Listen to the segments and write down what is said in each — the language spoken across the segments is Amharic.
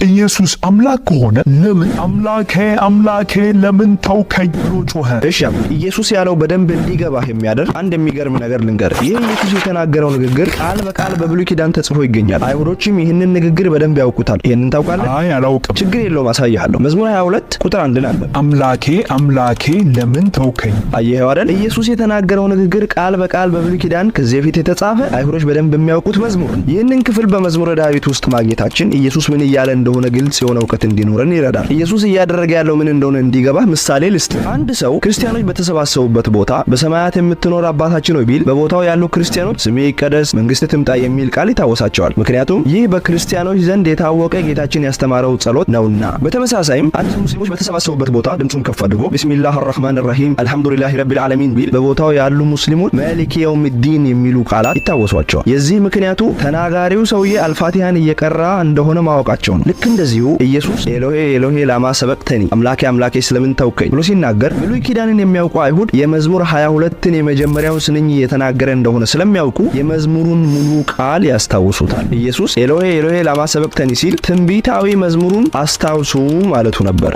ኢየሱስ አምላክ ከሆነ ለምን አምላኬ ለምን ተውከኝ ብሎ ጮኸ? እሺ ኢየሱስ ያለው በደንብ እንዲገባህ የሚያደርግ አንድ የሚገርም ነገር ልንገርህ። ይህ ኢየሱስ የተናገረው ንግግር ቃል በቃል በብሉይ ኪዳን ተጽፎ ይገኛል። አይሁዶችም ይህንን ንግግር በደንብ ያውቁታል። ይህንን ታውቃለህ? አይ አላውቅም። ችግር የለውም አሳይሃለሁ። መዝሙር 22 ቁጥር 1 አለ። አምላኬ ለምን ተውከኝ። አየኸው አይደል? ኢየሱስ የተናገረው ንግግር ቃል በቃል በብሉይ ኪዳን ከዚህ በፊት የተጻፈ አይሁዶች በደንብ የሚያውቁት መዝሙር ነው። ይህንን ክፍል በመዝሙረ ዳዊት ውስጥ ማግኘታችን ኢየሱስ ምን እያለ እንደሆነ ግልጽ የሆነ እውቀት እንዲኖረን ይረዳል። ኢየሱስ እያደረገ ያለው ምን እንደሆነ እንዲገባ ምሳሌ ልስጥ። አንድ ሰው ክርስቲያኖች በተሰባሰቡበት ቦታ በሰማያት የምትኖር አባታችን ሆይ ቢል በቦታው ያሉ ክርስቲያኖች ስሜ ይቀደስ፣ መንግስትህ ትምጣ የሚል ቃል ይታወሳቸዋል። ምክንያቱም ይህ በክርስቲያኖች ዘንድ የታወቀ ጌታችን ያስተማረው ጸሎት ነውና። በተመሳሳይም አንድ ሙስሊሞች በተሰባሰቡበት ቦታ ድምጹን ከፍ አድርጎ ቢስሚላሂር ረህማኒር ረሂም አልሐምዱሊላሂ ረቢል ዓለሚን ቢል በቦታው ያሉ ሙስሊሞች ማሊኪ የውሚዲን የሚሉ ቃላት ይታወሷቸዋል። የዚህ ምክንያቱ ተናጋሪው ሰውዬ አልፋቲሃን እየቀራ እንደሆነ ማወቃቸው ነው። ልክ እንደዚሁ ኢየሱስ ኤሎሄ ኤሎሄ ላማ ሰበቅተኒ አምላኬ ስለምን ተውከኝ ብሎ ሲናገር ብሉይ ኪዳንን የሚያውቁ አይሁድ የመዝሙር 22ን የመጀመሪያው ስንኝ የተናገረ እንደሆነ ስለሚያውቁ የመዝሙሩን ሙሉ ቃል ያስታውሱታል። ኢየሱስ ኤሎሄ ኤሎሄ ላማ ሰበቅተኒ ሲል ትንቢታዊ መዝሙሩን አስታውሱ ማለቱ ነበር።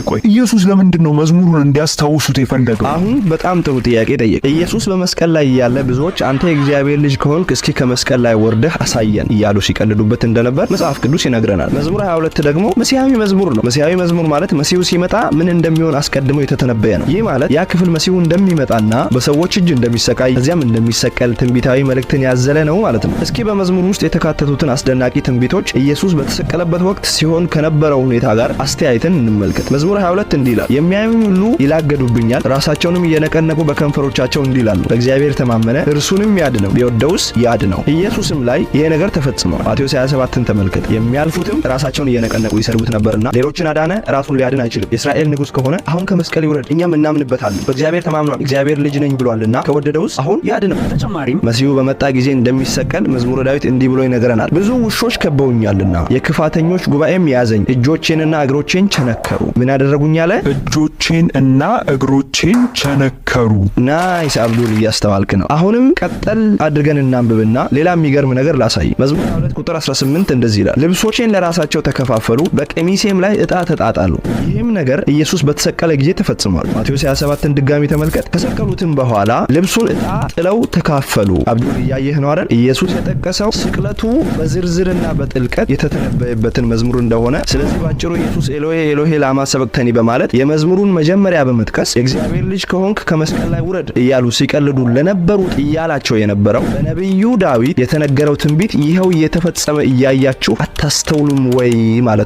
ቆይ ኢየሱስ ለምንድን ነው መዝሙሩን እንዲያስታውሱት የፈለገው? አሁን በጣም ጥሩ ጥያቄ ጠየቅ። ኢየሱስ በመስቀል ላይ ያለ ብዙዎች አንተ የእግዚአብሔር ልጅ ከሆንክ እስኪ ከመስቀል ላይ ወርደህ አሳየን እያሉ ሲቀልዱበት እንደነበር መጽሐፍ ቅዱስ ይነግረናል። መዝሙር 22 ደግሞ መሲሐዊ መዝሙር ነው። መሲሐዊ መዝሙር ማለት መሲሁ ሲመጣ ምን እንደሚሆን አስቀድሞ የተተነበየ ነው። ይህ ማለት ያ ክፍል መሲሁ እንደሚመጣና በሰዎች እጅ እንደሚሰቃይ እዚያም እንደሚሰቀል ትንቢታዊ መልእክትን ያዘለ ነው ማለት ነው። እስኪ በመዝሙር ውስጥ የተካተቱትን አስደናቂ ትንቢቶች ኢየሱስ በተሰቀለበት ወቅት ሲሆን ከነበረው ሁኔታ ጋር አስተያይተን እንመልከት። መዝሙር 22 እንዲህ ይላል፣ የሚያዩኝ ሁሉ ይላገዱብኛል፣ ራሳቸውንም እየነቀነቁ በከንፈሮቻቸው እንዲህ ይላሉ፣ በእግዚአብሔር ተማመነ እርሱንም ያድነው ቢወደውስ ያድነው። ኢየሱስም ላይ ይሄ ነገር ተፈጽሟል። ማቴዎስ 27ን ተመልከት። የሚያልፉትም ራሳቸውን እየነቀነቁ ይሰድቡት ነበርና ሌሎችን አዳነ፣ ራሱን ሊያድን አይችልም። የእስራኤል ንጉሥ ከሆነ አሁን ከመስቀል ይውረድ፣ እኛም እናምንበታለን። በእግዚአብሔር ተማምኗል፣ እግዚአብሔር ልጅ ነኝ ብሏልና ከወደደውስ አሁን ያድነው። ተጨማሪም መሲሁ በመጣ ጊዜ እንደሚሰቀል መዝሙረ ዳዊት እንዲህ ብሎ ይነግረናል። ብዙ ውሾች ከበውኛልና የክፋተኞች ጉባኤም ያዘኝ፣ እጆቼንና እግሮቼን ቸነከሩ። ምን አደረጉኝ አለ? እጆቼን እና እግሮቼን ቸነከሩ። ናይስ አብዱል፣ እያስተዋልክ ነው። አሁንም ቀጠል አድርገን እናንብብና ሌላ የሚገርም ነገር ላሳይ። መዝሙር 22 ቁጥር 18 እንደዚህ ይላል፣ ልብሶቼን ለራሳቸው ተከፋፈሉ፣ በቀሚሴም ላይ ዕጣ ተጣጣሉ። ይህም ነገር ኢየሱስ በተሰቀለ ጊዜ ተፈጽሟል። ማቴዎስ 27ን ድጋሚ ተመልከት። ከሰቀሉትም በኋላ ልብሱን ዕጣ ጥለው ተካፈሉ። አብዱል እያየህ ነው አይደል? ኢየሱስ የጠቀሰው ስቅለቱ በዝርዝርና በጥልቀት የተተነበየበትን መዝሙር እንደሆነ። ስለዚህ ባጭሩ ኢየሱስ ኤሎሄ ኤሎሄ ላማ ሰበቅተኒ በማለት የመዝሙሩን መጀመሪያ በመጥቀስ የእግዚአብሔር ልጅ ከሆንክ ከመስቀል ላይ ውረድ እያሉ ሲቀልዱ ለነበሩት እያላቸው የነበረው በነቢዩ ዳዊት የተነገረው ትንቢት ይኸው እየተፈጸመ እያያችሁ አታስተውሉም ወይ ማለት